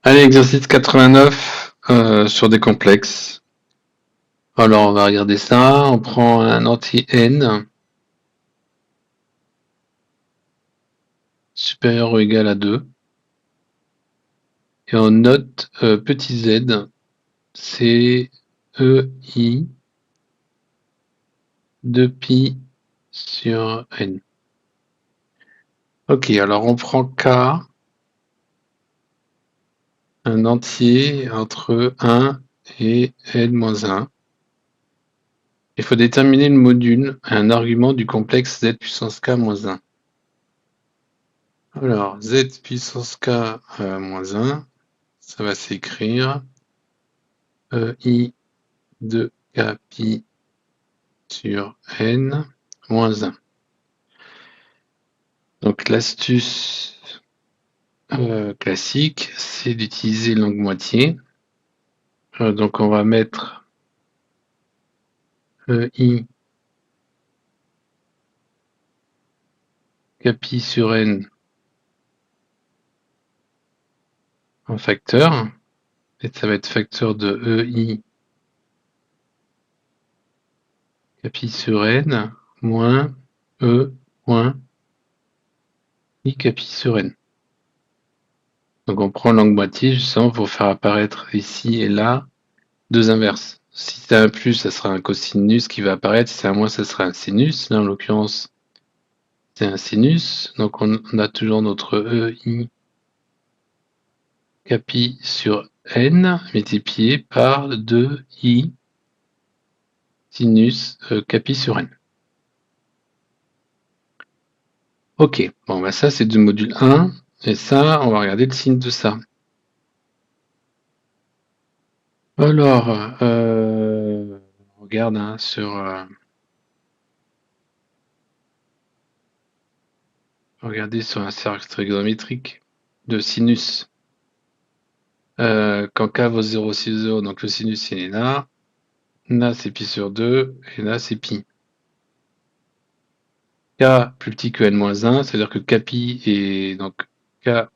Allez, exercice 89 sur des complexes. Alors, on va regarder ça. On prend un entier n supérieur ou égal à 2. Et on note petit z, c'est EI de pi sur n. Ok, alors on prend k, un entier entre 1 et n-1. Il faut déterminer le module, un argument du complexe z puissance k moins 1. Alors, z puissance k moins 1, ça va s'écrire EI de k pi sur n moins 1. Donc l'astuce classique, c'est d'utiliser langue moitié. Donc on va mettre EI k pi sur n en facteur. Et ça va être facteur de EI k pi sur n moins E moins I k pi sur n. Donc on prend langue moitié justement pour faire apparaître ici et là deux inverses. Si c'est un plus, ça sera un cosinus qui va apparaître. Si c'est un moins, ça sera un sinus. Là, en l'occurrence, c'est un sinus. Donc on a toujours notre EI k pi sur n multiplié par 2i sinus k pi sur n. Ok, bon bah ça c'est du module 1. Et ça, on va regarder le signe de ça. Alors, on regarde sur... regardez sur un cercle trigonométrique de sinus. Quand k vaut 0, 6, 0, donc le sinus il est là. Là c'est pi sur 2, et là c'est pi. K plus petit que n-1, c'est-à-dire que kpi est donc k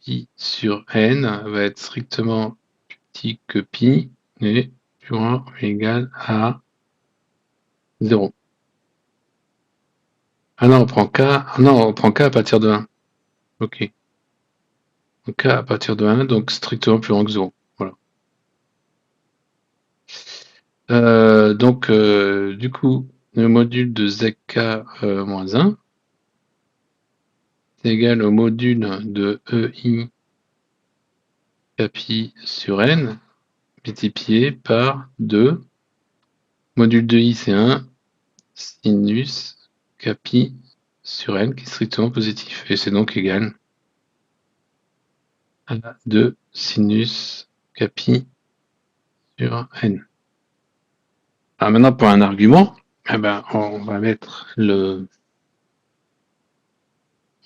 pi sur n va être strictement plus petit que pi et plus grand ou égal à 0. Ah non, on prend k, non, on prend k à partir de 1. Ok. Donc k à partir de 1, donc strictement plus grand que 0. Voilà. Donc, du coup, le module de zk moins 1 c'est égal au module de EI k pi sur n multiplié par 2. Module de i c'est 1 sinus k pi sur n qui est strictement positif. Et c'est donc égal à 2 sinus k pi sur n. Alors maintenant pour un argument, eh ben, on va mettre le...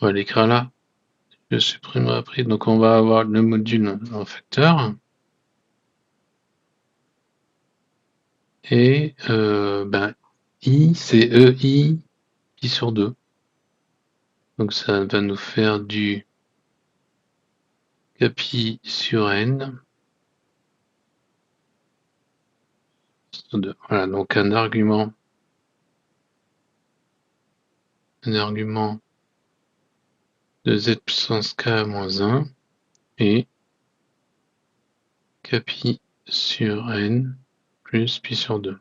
On va l'écrire là. Je supprimerai après. Donc on va avoir le module en facteur. Et ben, I, c'est EI pi sur 2. Donc ça va nous faire du k pi sur n. Sur 2. Voilà, donc un argument de z puissance k moins 1 et k pi sur n plus pi sur 2.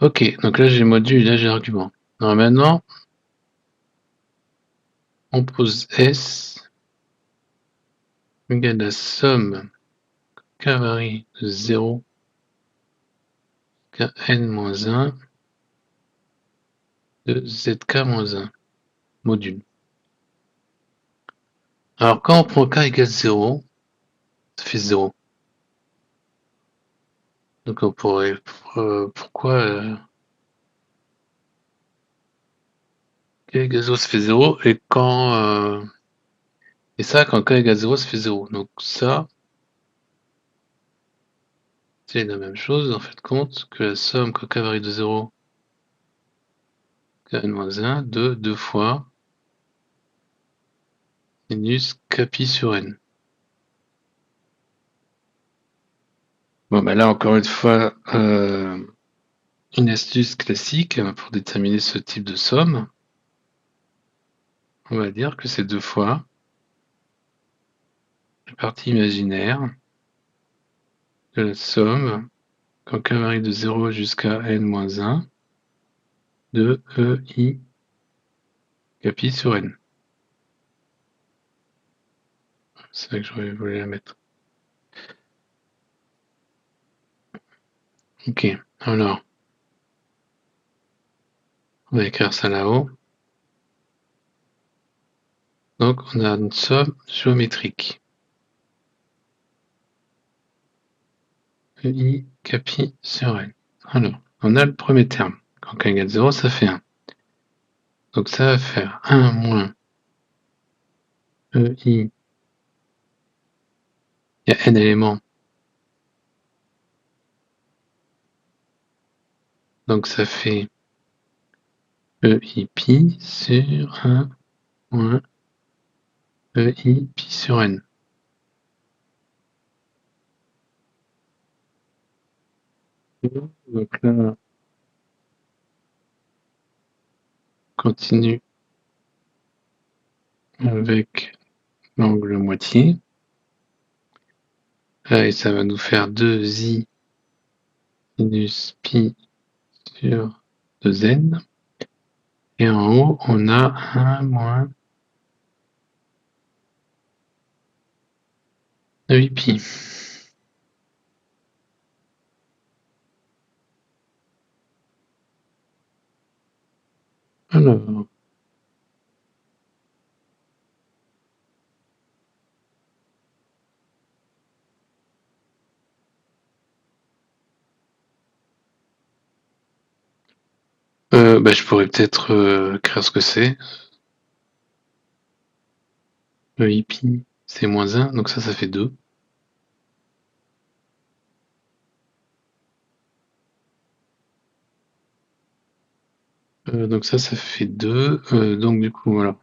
Ok, donc là j'ai module et là j'ai argument. Alors maintenant, on pose S égale la somme k varie de 0 jusqu'à n-1 de zk-1 module. Alors quand on prend k égale 0, ça fait 0. Donc on pourrait... pourquoi k égale 0 ça fait 0 et quand... et ça, quand k égale 0, ça fait 0. Donc ça, c'est la même chose en fait compte que la somme quand k varie de 0 jusqu'à n-1 de 2 fois sinus capi sur n. Bon, bah là, encore une fois, une astuce classique pour déterminer ce type de somme. On va dire que c'est 2 fois la partie imaginaire de la somme, quand k varie de 0 jusqu'à n-1, de EI capi sur n. C'est là que j'aurais voulu la mettre. Ok, alors, on va écrire ça là-haut. Donc, on a une somme géométrique. EI capi sur n. Alors, on a le premier terme. Quand k égale 0, ça fait 1. Donc, ça va faire 1 moins EI. Il y a n éléments. Donc, ça fait EI pi sur 1 moins EI pi sur n. Donc là, on continue avec l'angle moitié. Et ça va nous faire 2i sinus pi sur 2n. Et en haut, on a 1 moins EI pi. Alors, je pourrais peut-être écrire ce que c'est. EI pi, c'est moins 1, donc ça fait 2. Donc ça fait 2. Donc du coup, voilà.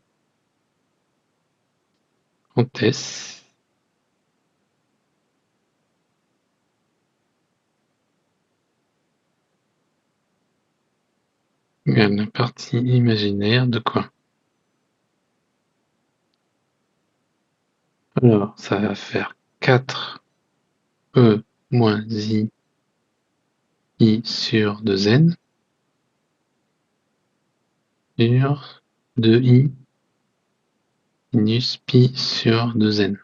On teste. La partie imaginaire de quoi? Alors, ça va faire 4e moins i sur 2n sur 2i sinus pi sur 2n.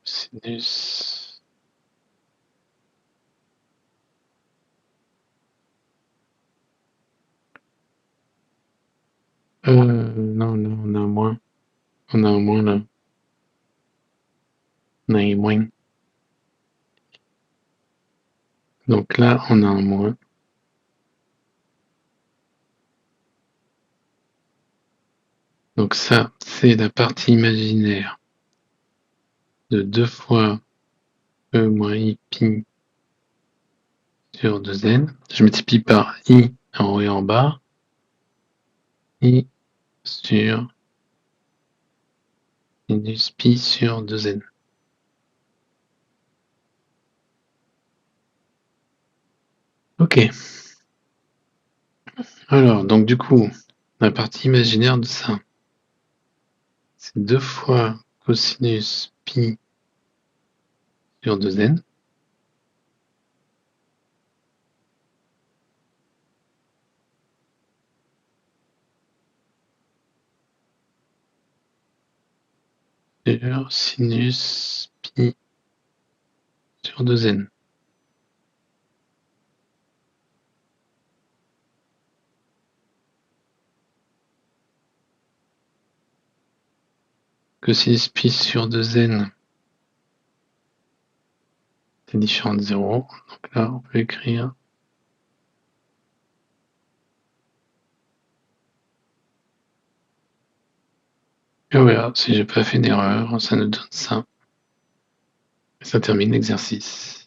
Sinus non, on a un moins. On a un moins là. On a un moins. Donc là, on a un moins. Donc ça, c'est la partie imaginaire de 2 fois e moins i pi sur 2n. Je multiplie par i en haut et en bas. I sur sinus pi sur 2n. Ok. Alors, donc du coup, la partie imaginaire de ça, c'est 2 fois cosinus pi sur 2n. Sur sinus pi sur 2n. Cosinus pi sur 2n, c'est différent de 0. Donc là, on peut écrire Et voilà, si j'ai pas fait d'erreur, ça nous donne ça. Ça termine l'exercice.